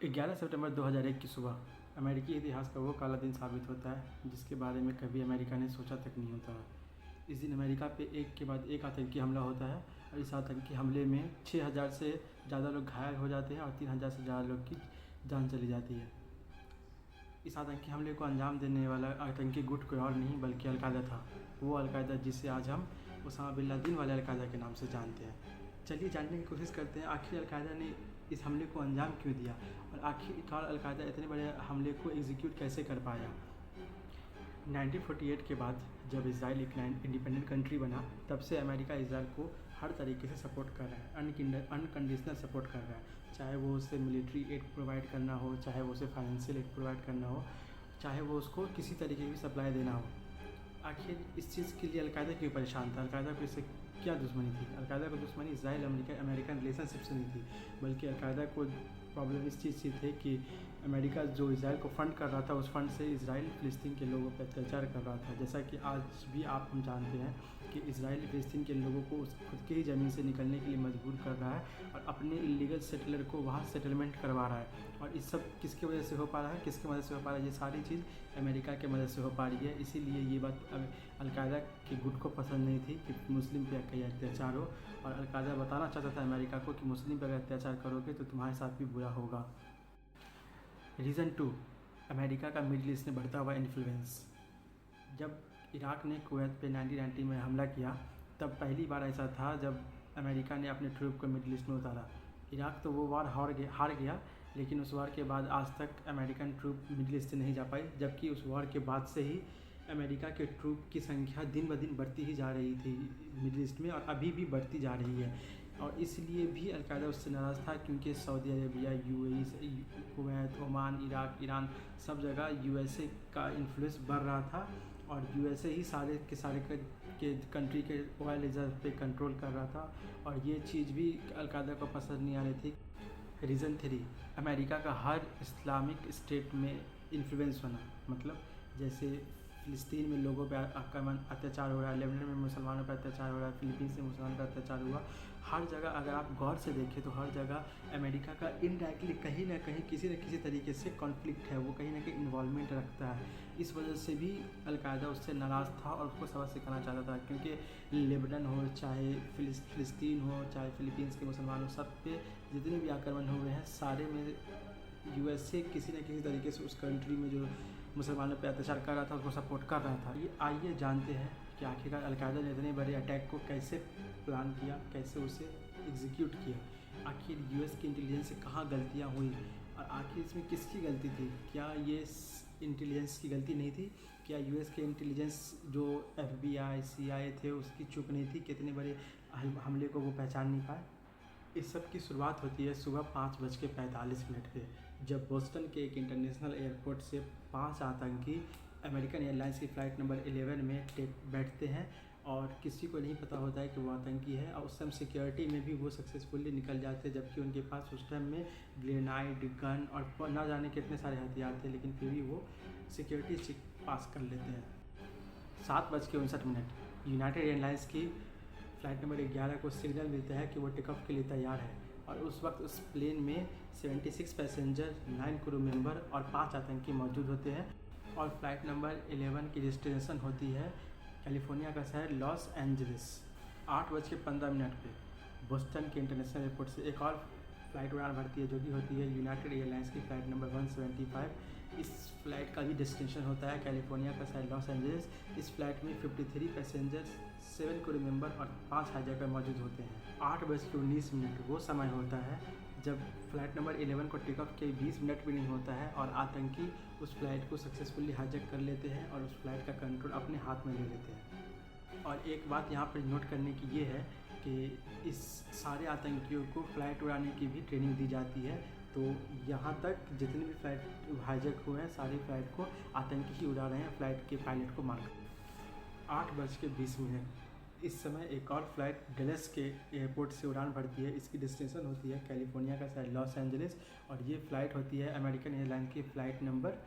11 सितंबर 2001 की सुबह अमेरिकी इतिहास का वो काला दिन साबित होता है जिसके बारे में कभी अमेरिका ने सोचा तक नहीं होता है। इस दिन अमेरिका पे एक के बाद एक आतंकी हमला होता है और इस आतंकी हमले में 6000 से ज़्यादा लोग घायल हो जाते हैं और 3000 से ज़्यादा लोग की जान चली जाती है। इस आतंकी हमले को अंजाम देने वाला आतंकी गुट कोई और नहीं बल्कि अलकायदा था। वो अलकायदा जिसे आज हम उसामा बिन लादेन वाले अलकायदा के नाम से जानते हैं। चलिए जानने की कोशिश करते हैं आखिर अलकायदा ने इस हमले को अंजाम क्यों दिया और आखिरकार अलकायदा इतने बड़े हमले को एग्जीक्यूट कैसे कर पाया। 1948 के बाद जब इसराइल एक इंडिपेंडेंट कंट्री बना तब से अमेरिका इसराइल को हर तरीके से सपोर्ट कर रहा है, अनकंडीशनल सपोर्ट कर रहा है। चाहे वो उसे मिलिट्री एड प्रोवाइड करना हो, चाहे वो उसे फाइनेंशियल एड प्रोवाइड करना हो, चाहे वो उसको किसी तरीके की सप्लाई देना हो। आखिर इस चीज़ के लिए अलकायदा क्यों परेशान था? अलकायदा को इससे क्या दुश्मनी थी? अलकायदा को दुश्मनी इसराइल अमेरिकन रिलेशनशिप से नहीं थी बल्कि अलकायदा को प्रॉब्लम इस चीज़ से थे कि अमेरिका जो इसराइल को फंड कर रहा था उस फंड से इसराइल फ़िलिस्तीन के लोगों पर अत्याचार कर रहा था। जैसा कि आज भी हम जानते हैं कि इसराइल फ़िलिस्तीन के लोगों को खुद के ही ज़मीन से निकलने के लिए मजबूर कर रहा है और अपने इलीगल सेटलर को वहाँ सेटलमेंट करवा रहा है। और इस सब किसकी वजह से हो पा रहा है, किसकी मदद से हो पा रहा है? ये सारी चीज़ अमेरिका की मदद से हो पा रही है। इसीलिए ये बात अलकायदा के गुट को पसंद नहीं थी कि मुस्लिम पे कहीं अत्याचार हो और अलकायदा बताना चाहता था अमेरिका को कि मुस्लिम पे अगर अत्याचार करोगे तो तुम्हारे साथ भी बुरा होगा। रीज़न 2, अमेरिका का मिडिल ईस्ट में बढ़ता हुआ इन्फ्लुएंस। जब इराक ने कुवैत पे 1990 में हमला किया तब पहली बार ऐसा था जब अमेरिका ने अपने ट्रूप को मिडिल ईस्ट में उतारा। इराक तो वो वार हार गया लेकिन उस वार के बाद आज तक अमेरिकन ट्रूप मिडिल ईस्ट से नहीं जा पाई, जबकि उस वार के बाद से ही अमेरिका के ट्रूप की संख्या दिन ब दिन बढ़ती ही जा रही थी मिडिल ईस्ट में और अभी भी बढ़ती जा रही है। और इसलिए भी अलकायदा उससे नाराज़ था क्योंकि Saudi Arabia, UAE, Kuwait, Oman, Iraq, Iran सब जगह यूएसए का इन्फ्लुएंस बढ़ रहा था और यूएसए ही सारे के कंट्री के ऑयल रिजर्व पे कंट्रोल कर रहा था और ये चीज़ भी अलकायदा को पसंद नहीं आ रही थी। रीज़न 3, अमेरिका का हर इस्लामिक स्टेट में इन्फ्लुएंस होना। मतलब जैसे फ़िलिस्तीन में लोगों पे आक्रमण अत्याचार हो रहा है, लेबनान में मुसलमानों पर अत्याचार हो रहा है, फिलीपींस में मुसलमानों पर अत्याचार हुआ। हर जगह अगर आप गौर से देखें तो हर जगह अमेरिका का इनडायरेक्टली कहीं ना कहीं किसी न किसी तरीके से कॉन्फ्लिक्ट है, वो कहीं ना कहीं इन्वॉल्वमेंट रखता है। इस वजह से भी अलकायदा उससे नाराज़ था और उसको सबक सिखाना चाहता था क्योंकि लेबनान हो, चाहे फ़िलिस्तीन हो, चाहे फिलीपींस के मुसलमान हो, सब पे जितने भी आक्रमण हुए हैं सारे में यूएसए किसी न किसी तरीके से उस कंट्री में जो मुसलमानों पर अत्याचार कर रहा था उसको सपोर्ट कर रहा था। ये आइए जानते हैं कि आखिरकार अलकायदा ने इतने बड़े अटैक को कैसे प्लान किया, कैसे उसे एग्जीक्यूट किया। आखिर यूएस की इंटेलिजेंस से कहाँ गलतियाँ हुई और आखिर इसमें किसकी गलती थी? क्या ये इंटेलिजेंस की गलती नहीं थी? क्या यूएस के इंटेलिजेंस जो FBI, CIA थे उसकी चूक नहीं थी? कितने बड़े हमले को वो पहचान नहीं पाए? इस सब की शुरुआत होती है सुबह 5:45 पे जब बोस्टन के एक इंटरनेशनल एयरपोर्ट से 5 आतंकी अमेरिकन एयरलाइंस की फ़्लाइट नंबर 11 में बैठते हैं और किसी को नहीं पता होता है कि वो आतंकी है और उस टाइम सिक्योरिटी में भी वो सक्सेसफुली निकल जाते हैं, जबकि उनके पास उस टाइम में ग्रेनाइड, गन और ना जाने कितने सारे हथियार थे, लेकिन फिर भी वो सिक्योरिटी चेक पास कर लेते हैं। 7:59 यूनाइटेड एयरलाइंस की फ़्लाइट नंबर 11 को सिग्नल मिलता है कि वो टेक ऑफ के लिए तैयार है और उस वक्त उस प्लेन में 76 पैसेंजर, 9 क्रू मेंबर और 5 आतंकी मौजूद होते हैं और फ़्लाइट नंबर 11 की डेस्टिनेशन होती है कैलिफोर्निया का शहर लॉस एंजलिस। 8:15 पे बोस्टन के इंटरनेशनल एयरपोर्ट से एक और फ़्लाइट उड़ान भरती है जो कि होती है यूनाइटेड एयरलाइंस की फ़्लाइट नंबर 175। इस फ्लाइट का भी डेस्टिनेशन होता है कैलिफोर्निया का शहर लॉस एंजलिस। इस फ्लाइट में 53 पैसेंजर, 7 क्रू मेंबर और 5 हाईजैकर मौजूद होते हैं। 8:19 वो समय होता है जब फ्लाइट नंबर 11 को टेक ऑफ के 20 मिनट भी नहीं होता है और आतंकी उस फ्लाइट को सक्सेसफुली हाईजैक कर लेते हैं और उस फ्लाइट का कंट्रोल अपने हाथ में ले लेते हैं। और एक बात यहाँ पर नोट करने की ये है कि इस सारे आतंकियों को फ़्लाइट उड़ाने की भी ट्रेनिंग दी जाती है, तो यहाँ तक जितने भी फ़्लाइट हाईजैक हुए हैं सारी फ़्लाइट को आतंकी ही उड़ा रहे हैं फ़्लाइट के पायलट को मारकर। 8:20 इस समय एक और फ्लाइट डलस के एयरपोर्ट से उड़ान भरती है। इसकी डेस्टिनेशन होती है कैलिफोर्निया का शहर लॉस एंजलिस और ये फ़्लाइट होती है अमेरिकन एयरलाइन की फ़्लाइट नंबर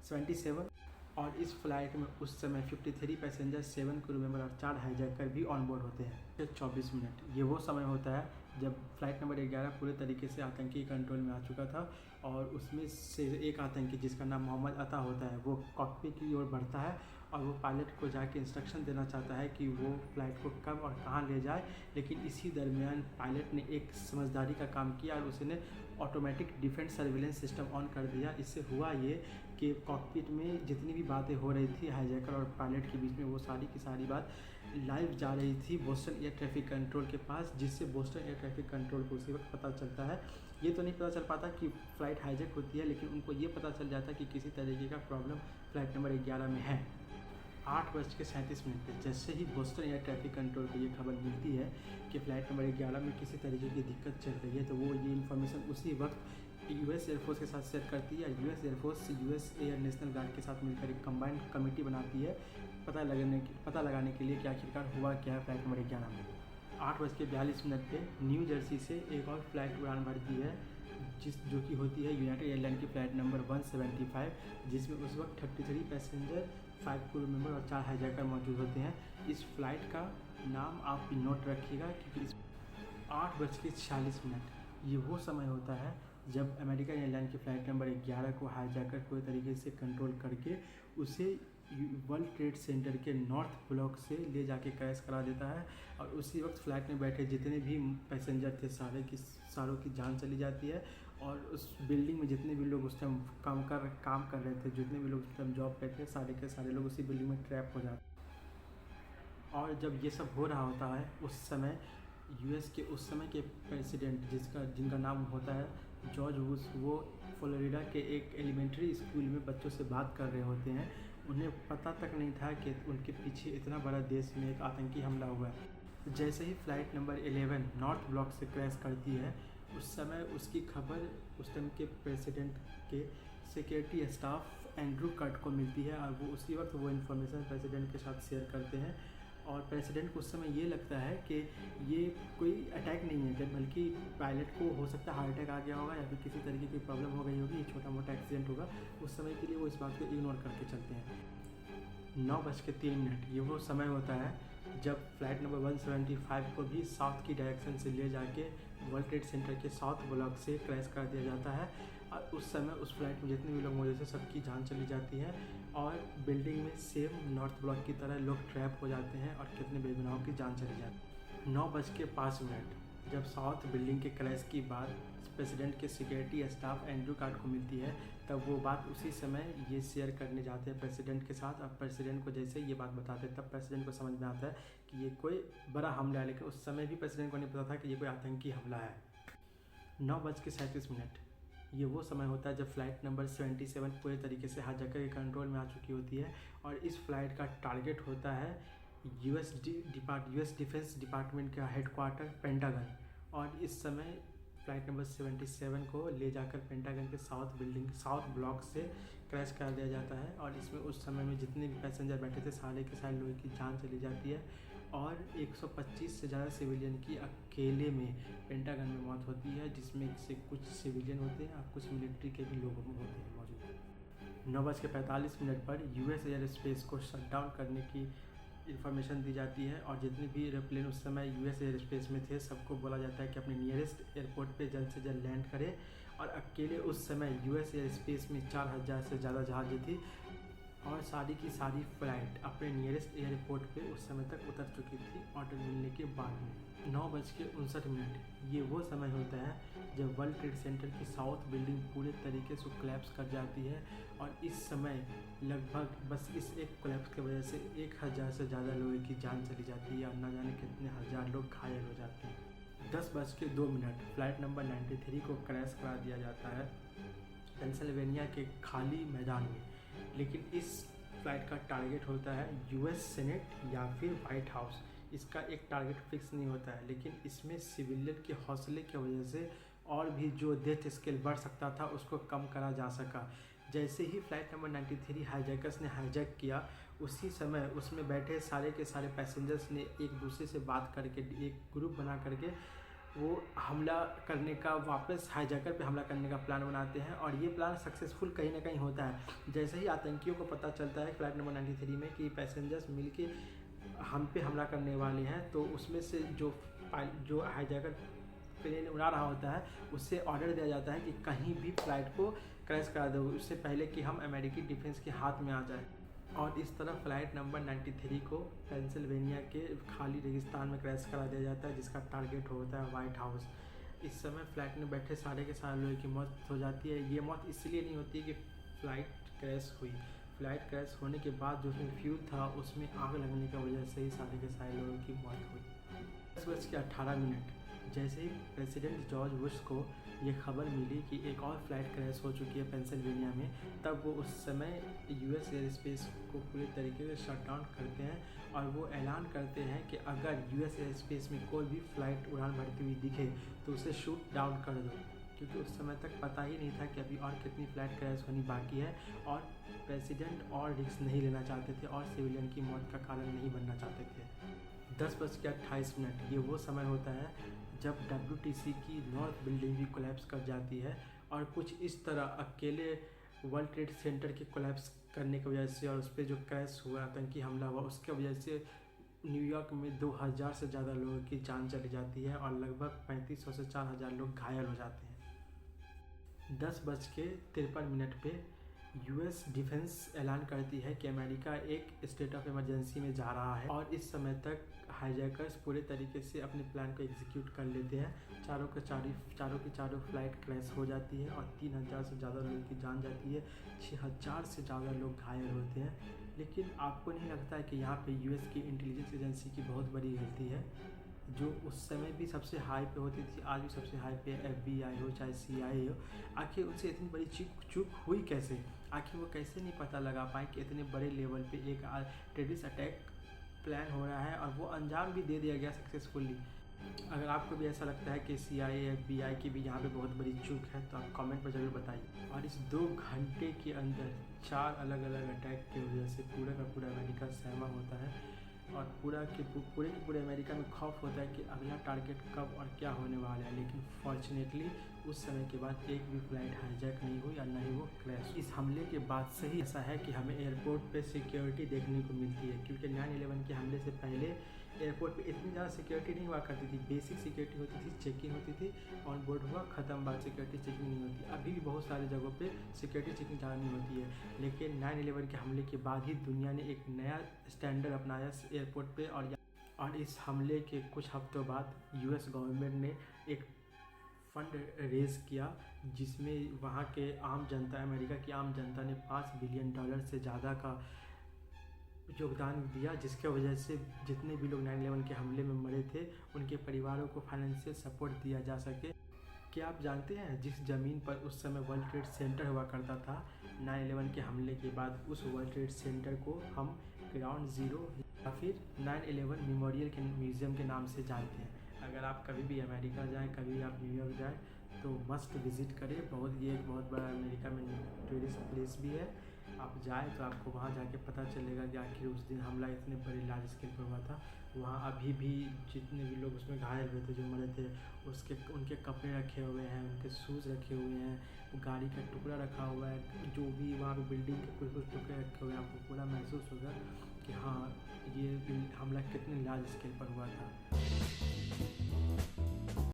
77 और इस फ्लाइट में उस समय 53 पैसेंजर, 7 क्रू मेंबर और 4 हाईजैकर भी ऑन बोर्ड होते हैं। फिर 24 मिनट ये वो समय होता है जब फ्लाइट नंबर 11 पूरे तरीके से आतंकी कंट्रोल में आ चुका था और उसमें से एक आतंकी जिसका नाम मोहम्मद अता होता है वो कॉकपिट की ओर बढ़ता है और वो पायलट को जाके इंस्ट्रक्शन देना चाहता है कि वो फ्लाइट को कब और कहाँ ले जाए। लेकिन इसी दरमियान पायलट ने एक समझदारी का काम किया और उसने automatic defence surveillance system on कर दिया। इससे हुआ ये कि कॉकपिट में जितनी भी बातें हो रही थी हाईजैकर और पायलट के बीच में वो सारी की सारी बात लाइव जा रही थी बोस्टन एयर ट्रैफिक कंट्रोल के पास, जिससे बोस्टन एयर ट्रैफिक कंट्रोल को उसी वक्त पता चलता है। ये तो नहीं पता चल पाता कि फ़्लाइट हाईजैक होती है, लेकिन उनको ये पता चल जाता है कि किसी तरीके का प्रॉब्लम फ़्लाइट नंबर 11 में है। 8:37 पे जैसे ही बोस्टन एयर ट्रैफिक कंट्रोल को ये खबर मिलती है कि फ़्लाइट नंबर 11 में किसी तरीके की दिक्कत चल रही है, तो वो ये इन्फॉर्मेशन उसी वक्त यूएस एयरफोर्स के साथ शेयर करती है। US air force US air national guard के साथ मिलकर एक कंबाइंड कमेटी बनाती है पता लगाने के लिए कि आखिरकार हुआ क्या है फ्लाइट नंबर 11 में। 8:42 पे न्यू जर्सी से एक और फ्लाइट उड़ान भरती है जो कि होती है यूनाइटेड एयरलाइन की फ़्लाइट नंबर 175, जिसमें उस वक्त 33 पैसेंजर, 5 क्रू मेंबर और 4 हाईजैकर मौजूद होते हैं। इस फ्लाइट का नाम आप नोट रखिएगा क्योंकि 8:46 ये वो समय होता है जब अमेरिकन एयरलाइन की फ़्लाइट नंबर 11 को हाईजैकर पूरे तरीके से कंट्रोल करके उसे वर्ल्ड ट्रेड सेंटर के नॉर्थ ब्लॉक से ले जाके क्रैश करा देता है और उसी वक्त फ़्लाइट में बैठे जितने भी पैसेंजर थे सारों की जान चली जाती है और उस बिल्डिंग में जितने भी लोग उस टाइम काम कर रहे थे, जितने भी लोग उस टाइम जॉब पे थे, सारे के सारे लोग उसी बिल्डिंग में ट्रैप हो जाते हैं। और जब ये सब हो रहा होता है उस समय यूएस के उस समय के प्रेसिडेंट जिनका नाम होता है जॉर्ज बुश, वो फ्लोरिडा के एक एलिमेंट्री स्कूल में बच्चों से बात कर रहे होते हैं। उन्हें पता तक नहीं था कि उनके पीछे इतना बड़ा देश में एक आतंकी हमला हुआ है। जैसे ही फ़्लाइट नंबर 11 नॉर्थ ब्लॉक से क्रैश करती है, उस समय उसकी खबर उस टाइम के प्रेसिडेंट के सिक्योरिटी स्टाफ एंड्रू कर्ट को मिलती है और वो उसी वक्त वो इन्फॉर्मेशन प्रेसिडेंट के साथ शेयर करते हैं। और प्रेसिडेंट को उस समय ये लगता है कि ये कोई अटैक नहीं है, बल्कि पायलट को हो सकता है हार्ट अटैक आ गया होगा या फिर किसी तरीके की प्रॉब्लम हो गई होगी, ये छोटा मोटा एक्सीडेंट होगा। उस समय के लिए वो इस बात को इग्नोर करके चलते हैं। 9:03 ये वो समय होता है जब फ्लाइट नंबर 175 को भी साउथ की डायरेक्शन से ले जाके वर्ल्ड ट्रेड सेंटर के साउथ ब्लॉक से क्रैश कर दिया जाता है और उस समय उस फ्लाइट में जितने भी लोग मौजूद थे सबकी जान चली जाती है और बिल्डिंग में सेम नॉर्थ ब्लॉक की तरह लोग ट्रैप हो जाते हैं और कितने बेगुनाहों की जान चली जाती है। 9:05 जब साउथ बिल्डिंग के क्रैश की बात प्रेसिडेंट के सिक्योरिटी स्टाफ एंड्रू कार्ट को मिलती है, तब वो बात उसी समय ये शेयर करने जाते हैं प्रेसिडेंट के साथ। और प्रेसिडेंट को जैसे ये बात बताते हैं तब प्रेसिडेंट को समझ में आता है कि ये कोई बड़ा हमला है, लेकिन उस समय भी प्रेसिडेंट को नहीं पता था कि ये कोई आतंकी हमला है। 9:37 ये वो समय होता है जब फ़्लाइट नंबर 77 पूरे तरीके से हाईजैकर के कंट्रोल में आ चुकी होती है और इस फ्लाइट का टारगेट होता है यूएस डिफेंस डिपार्टमेंट का हेडक्वार्टर पेंटागन। और इस समय फ़्लाइट नंबर 77 को ले जाकर पेंटागन के साउथ ब्लॉक से क्रैश कर दिया जाता है और इसमें उस समय में जितने भी पैसेंजर बैठे थे सारे के सारे लोगों की जान चली जाती है और 125 से ज़्यादा सिविलियन की अकेले में पेंटागन में मौत होती है, जिसमें से कुछ सिविलियन होते हैं और कुछ मिलिट्री के भी लोग होते हैं मौजूद। 9:45 पर यूएस एयर स्पेस को शट डाउन करने की इन्फॉर्मेशन दी जाती है और जितने भी एरोप्लेन उस समय यूएस एयर स्पेस में थे सबको बोला जाता है कि अपने नियरेस्ट एयरपोर्ट पे जल्द से जल्द लैंड करें। और अकेले उस समय यूएस एयर स्पेस में 4000 से ज़्यादा जहाज़ें थी और सारी की सारी फ्लाइट अपने नियरेस्ट एयरपोर्ट पे उस समय तक उतर चुकी थी ऑर्डर मिलने के बाद में। 9:59 ये वो समय होता है जब वर्ल्ड ट्रेड सेंटर की साउथ बिल्डिंग पूरे तरीके से कोलैप्स कर जाती है और इस समय लगभग बस इस एक कोलैप्स की वजह से 1000 से ज़्यादा लोगों की जान चली जाती है और न जाने कितने हज़ार लोग घायल हो जाते हैं। 10:02 फ़्लाइट नंबर 93 को क्रैश करा दिया जाता है पेंसिल्वेनिया के खाली मैदान में, लेकिन इस फ्लाइट का टारगेट होता है यूएस सेनेट या फिर वाइट हाउस। इसका एक टारगेट फिक्स नहीं होता है, लेकिन इसमें सिविलियन के हौसले की वजह से और भी जो डेथ स्केल बढ़ सकता था उसको कम करा जा सका। जैसे ही फ़्लाइट नंबर 93 हाईजैकर्स ने हाईजैक किया, उसी समय उसमें बैठे सारे के सारे पैसेंजर्स ने एक दूसरे से बात करके एक ग्रुप बना करके वो हमला करने का वापस हाईजैकर पे हमला करने का प्लान बनाते हैं और ये प्लान सक्सेसफुल कहीं ना कहीं होता है। जैसे ही आतंकियों को पता चलता है फ़्लाइट नंबर 93 में कि पैसेंजर्स मिलके हम पे हमला करने वाले हैं, तो उसमें से जो हाईजैकर प्लेन उड़ा रहा होता है उससे ऑर्डर दिया जाता है कि कहीं भी फ़्लाइट को क्रैश करा दो उससे पहले कि हम अमेरिकी डिफेंस के हाथ में आ जाए। और इस तरह फ़्लाइट नंबर 93 को पेंसिल्वेनिया के खाली रेगिस्तान में क्रैश करा दिया जाता है, जिसका टारगेट होता है व्हाइट हाउस। इस समय फ़्लाइट में बैठे सारे के सारे लोगों की मौत हो जाती है। ये मौत इसलिए नहीं होती कि फ़्लाइट क्रैश हुई, फ़्लाइट क्रैश होने के बाद जो उसमें फ्यूल था उसमें आग लगने की वजह से ही सारे के सारे लोगों की मौत हुई। 10:18 जैसे ही प्रेसिडेंट जॉर्ज बुश को ये खबर मिली कि एक और फ्लाइट क्रैश हो चुकी है पेंसिल्वेनिया में, तब वो उस समय यूएस एयर स्पेस को पूरे तरीके से शट डाउन करते हैं और वो ऐलान करते हैं कि अगर यूएस एयर स्पेस में कोई भी फ़्लाइट उड़ान भरती हुई दिखे तो उसे शूट डाउन कर दो, क्योंकि उस समय तक पता ही नहीं था कि अभी और कितनी फ़्लाइट क्रैश होनी बाकी है और प्रेसिडेंट और रिस्क नहीं लेना चाहते थे और सिविलियन की मौत का कारण नहीं बनना चाहते थे। 10:28 ये वो समय होता है जब WTC की नॉर्थ बिल्डिंग भी कोलैप्स कर जाती है और कुछ इस तरह अकेले वर्ल्ड ट्रेड सेंटर के कोलैप्स करने की वजह से और उस पर जो क्रैश हुआ, आतंकी हमला हुआ, उसके वजह से न्यूयॉर्क में 2000 से ज़्यादा लोगों की जान चली जाती है और लगभग 3500 से 4000 लोग घायल हो जाते हैं। 10:53 पे यूएस डिफेंस ऐलान करती है कि अमेरिका एक स्टेट ऑफ इमरजेंसी में जा रहा है और इस समय तक हाईजैकर्स पूरे तरीके से अपने प्लान को एग्जीक्यूट कर लेते हैं। चारों की चारों फ्लाइट क्रैश हो जाती है और 3000 से ज़्यादा लोगों की जान जाती है, 6000 से ज़्यादा लोग घायल होते हैं। लेकिन आपको नहीं लगता है कि यहाँ पे यूएस की इंटेलिजेंस एजेंसी की बहुत बड़ी गलती है, जो उस समय भी सबसे हाई पे होती थी, आज भी सबसे हाई पे FBI हो चाहे CIA हो, आखिर उनसे इतनी बड़ी चूक हुई कैसे? आखिर वो कैसे नहीं पता लगा पाए कि इतने बड़े लेवल पे एक टेररिस्ट अटैक प्लान हो रहा है और वो अंजाम भी दे दिया गया सक्सेसफुली। अगर आपको भी ऐसा लगता है कि CIA FBI की भी यहाँ पे बहुत बड़ी चूक है तो आप कमेंट पर ज़रूर बताइए। और इस 2 घंटे के अंदर 4 अलग अलग अटैक की वजह से पूरा का पूरा अमेरिका सहमा होता है और पूरे अमेरिका में खौफ होता है कि अगला टारगेट कब और क्या होने वाला है। लेकिन फॉर्चुनेटली उस समय के बाद एक भी फ्लाइट हाईजैक नहीं हुई और ना ही वो क्रैश। इस हमले के बाद से ही ऐसा है कि हमें एयरपोर्ट पे सिक्योरिटी देखने को मिलती है, क्योंकि 9/11 के हमले से पहले एयरपोर्ट पे इतनी ज़्यादा सिक्योरिटी नहीं हुआ करती थी। बेसिक सिक्योरिटी होती थी, चेकिंग होती थी, ऑन बोर्ड हुआ ख़त्म बात, सिक्योरिटी चेकिंग नहीं होती। अभी भी बहुत सारी जगहों पे सिक्योरिटी चेकिंग ज़्यादा नहीं होती है, लेकिन 9/11 के हमले के बाद ही दुनिया ने एक नया स्टैंडर्ड अपनाया एयरपोर्ट पे। और इस हमले के कुछ हफ्तों बाद यूएस गवर्नमेंट ने एक फंड रेज़ किया, जिसमें वहाँ के आम जनता, अमेरिका की आम जनता ने $5 बिलियन से ज़्यादा का योगदान दिया, जिसके वजह से जितने भी लोग 9/11 के हमले में मरे थे उनके परिवारों को फाइनेंशियल सपोर्ट दिया जा सके। क्या आप जानते हैं जिस ज़मीन पर उस समय वर्ल्ड ट्रेड सेंटर हुआ करता था, 9/11 के हमले के बाद उस वर्ल्ड ट्रेड सेंटर को हम ग्राउंड ज़ीरो या फिर 9/11 मेमोरियल के म्यूज़ियम के नाम से जानते हैं। अगर आप कभी भी अमेरिका जाएँ, कभी आप न्यूयॉर्क जाएँ तो मस्ट विज़िट करें। ये एक बहुत बड़ा अमेरिका में टूरिस्ट प्लेस भी है। आप जाएँ तो आपको वहाँ जाके पता चलेगा कि आखिर उस दिन हमला इतने बड़े लार्ज स्केल पर हुआ था। वहाँ अभी भी जितने भी लोग उसमें घायल हुए थे, जो मरे थे, उनके कपड़े रखे हुए हैं, उनके शूज़ रखे हुए हैं, गाड़ी का टुकड़ा रखा हुआ है, जो भी वहाँ पे बिल्डिंग के कुछ टुकड़े रखे हुए हैं। आपको पूरा महसूस होगा कि हाँ, ये हमला कितने लार्ज स्केल पर हुआ था।